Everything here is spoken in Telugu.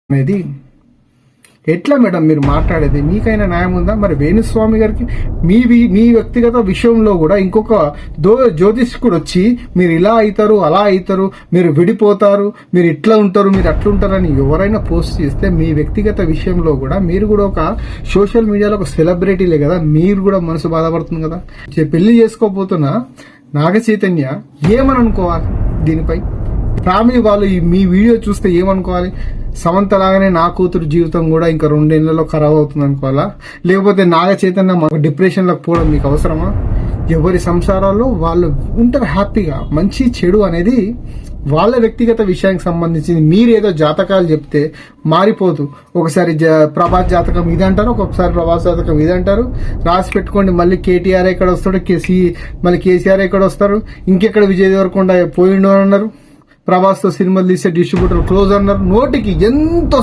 అనేది ఎట్లా మేడం మీరు మాట్లాడేది? మీకైనా న్యాయం ఉందా? మరి వేణుస్వామి గారికి మీ వ్యక్తిగత విషయంలో కూడా ఇంకొక జ్యోతిష్కుడు వచ్చి మీరు ఇలా అవుతారు, అలా అవుతారు, మీరు విడిపోతారు, మీరు ఇట్లా ఉంటారు, మీరు అట్లా ఉంటారని ఎవరైనా పోస్ట్ చేస్తే మీ వ్యక్తిగత విషయంలో కూడా మీరు కూడా ఒక సోషల్ మీడియాలో ఒక సెలబ్రిటీలే కదా, మీరు కూడా మనసు బాధపడుతుంది కదా. పెళ్లి చేసుకోబోతున్నా నాగ చైతన్య ఏమని అనుకోవాలి దీనిపై? ఫ్యామిలీ వాళ్ళు మీ వీడియో చూస్తే ఏమనుకోవాలి? సమంత లాగానే నా కూతురు జీవితం కూడా ఇంకా 2 నెలల్లో ఖరాబ్ అవుతుంది అనుకోవాలా? లేకపోతే నాగ చైతన్య డిప్రెషన్లోకి పోవడం మీకు అవసరమా? ఎవరి సంసారాల్లో వాళ్ళు ఉంటారు హ్యాపీగా. మంచి చెడు అనేది వాళ్ళ వ్యక్తిగత విషయానికి సంబంధించింది. మీరేదో జాతకాలు చెప్తే మారిపోతూ ఒకసారి ప్రభాస్ జాతకం ఇది అంటారు, ఒక్కొక్కసారి ప్రభాస్ జాతకం ఇది అంటారు. రాసి పెట్టుకోండి. మళ్ళీ కేటీఆర్ ఎక్కడ వస్తాడు, మళ్ళీ కేసీఆర్ ఎక్కడ వస్తారు, ఇంకెక్కడ విజయ్ దేవరకొండ పోయిండు అని అన్నారు. ప్రభాస్ తో సినిమాలు తీసే డిస్ట్రిబ్యూటర్ క్లోజ్ అన్నారు. నోటికి ఎంత